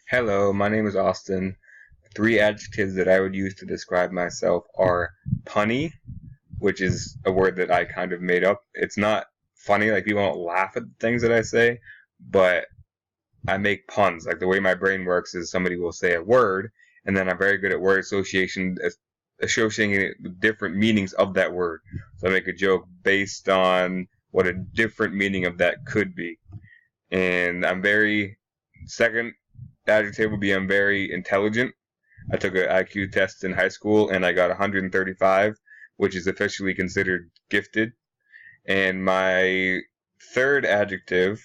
Hello, my name is Austin. Three adjectives that I would use to describe myself are punny, which is a word that I kind of made up. It's not funny, like people don't laugh at the things that I say, but I make puns. Like the way my brain works is somebody will say a word, and then I'm very good at word association, associating it with different meanings of that word. So I make a joke based on what a different meaning of that could be. And second adjective would be I'm very intelligent. I took an IQ test in high school and I got 135, which is officially considered gifted. And my third adjective,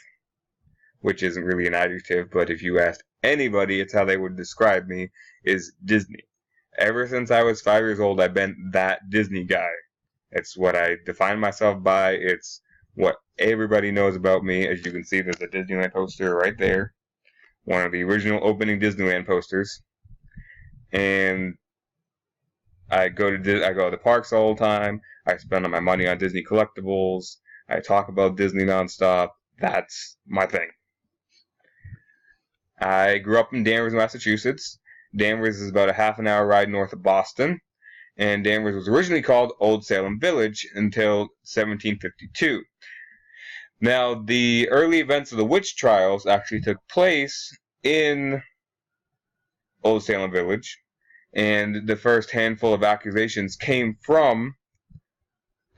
which isn't really an adjective, but if you asked anybody, it's how they would describe me, is Disney. Ever since I was 5 years old, I've been that Disney guy. It's what I define myself by. It's what everybody knows about me. As you can see, there's a Disneyland poster right there. One of the original opening Disneyland posters. And I go to the parks all the time. I spend all my money on Disney collectibles. I talk about Disney nonstop. That's my thing. I grew up in Danvers, Massachusetts. Danvers is about a half an hour ride north of Boston, and Danvers was originally called Old Salem Village until 1752. Now, the early events of the witch trials actually took place in Old Salem Village, and the first handful of accusations came from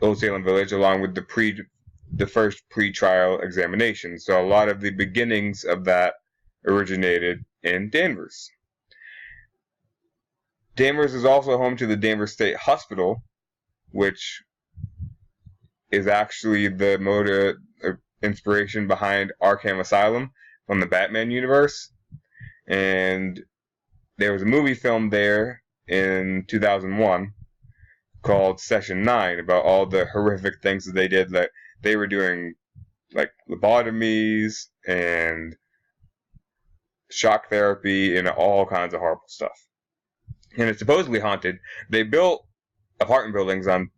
Old Salem Village, along with the first pre-trial examination. So a lot of the beginnings of that originated in Danvers. Danvers is also home to the Danvers State Hospital, which is actually the inspiration behind Arkham Asylum from the Batman universe. And there was a movie filmed there in 2001 called Session 9 about all the horrific things that they did. That they were doing, like lobotomies and shock therapy and all kinds of horrible stuff. And it's supposedly haunted. They built apartment buildings on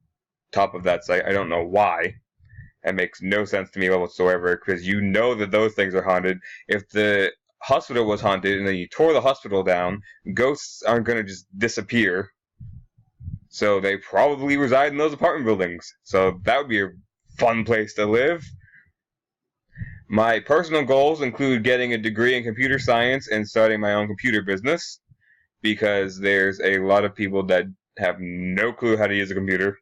top of that site. I don't know why. That makes no sense to me whatsoever, because you know that those things are haunted. If the hospital was haunted and then you tore the hospital down, ghosts aren't going to just disappear. So they probably reside in those apartment buildings. So that would be a fun place to live. My personal goals include getting a degree in computer science and starting my own computer business, because there's a lot of people that have no clue how to use a computer.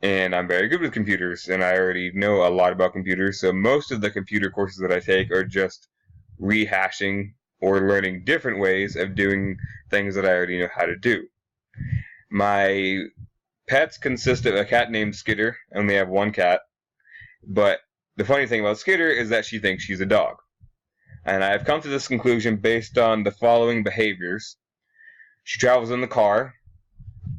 And I'm very good with computers, and I already know a lot about computers, so most of the computer courses that I take are just rehashing or learning different ways of doing things that I already know how to do. My pets consist of a cat named Skitter. I only have one cat, but the funny thing about Skitter is that she thinks she's a dog. And I have come to this conclusion based on the following behaviors. She travels in the car.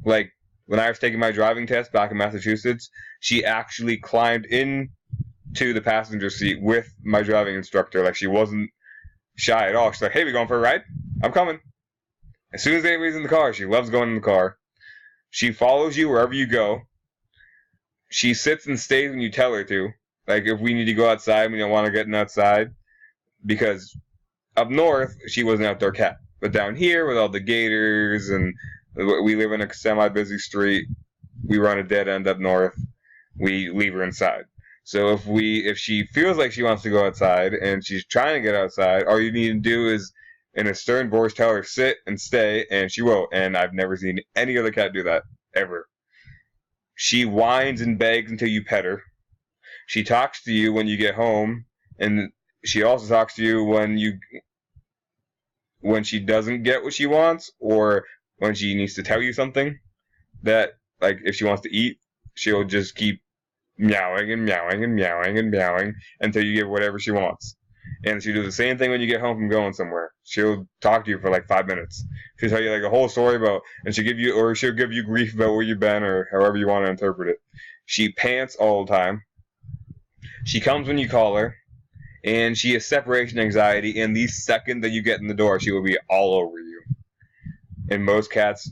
Like, when I was taking my driving test back in Massachusetts, she actually climbed into the passenger seat with my driving instructor. Like, she wasn't shy at all. She's like, hey, we going for a ride? I'm coming. As soon as anybody's in the car, she loves going in the car. She follows you wherever you go. She sits and stays when you tell her to. Like, if we need to go outside, we don't want to get outside. Because up north, she was an outdoor cat. But down here, with all the gators, and we live in a semi-busy street, we run a dead end up north, we leave her inside. So if she feels like she wants to go outside, and she's trying to get outside, all you need to do is, in a stern voice, tell her sit and stay, and she will. And I've never seen any other cat do that, ever. She whines and begs until you pet her. She talks to you when you get home, and she also talks to you when she doesn't get what she wants, or when she needs to tell you something. That, like, if she wants to eat, she'll just keep meowing and meowing and meowing and meowing until you give whatever she wants. And she'll do the same thing when you get home from going somewhere. She'll talk to you for like 5 minutes. She'll tell you like a whole story and she'll give you grief about where you've been, or however you want to interpret it. She pants all the time. She comes when you call her. And she has separation anxiety, and the second that you get in the door, she will be all over you. And most cats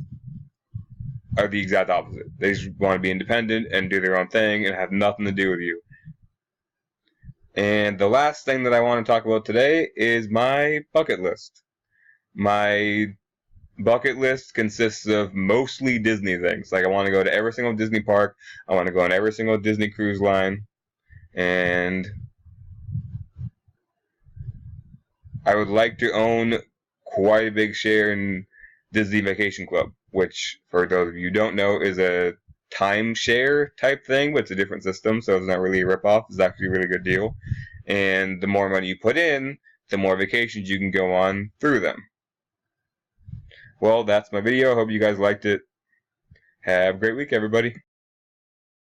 are the exact opposite. They just want to be independent and do their own thing and have nothing to do with you. And the last thing that I want to talk about today is my bucket list. My bucket list consists of mostly Disney things. Like I want to go to every single Disney park. I want to go on every single Disney cruise line. And I would like to own quite a big share in Disney Vacation Club, which, for those of you who don't know, is a timeshare type thing, but it's a different system, so it's not really a ripoff. It's actually a really good deal. And the more money you put in, the more vacations you can go on through them. Well, that's my video. I hope you guys liked it. Have a great week, everybody.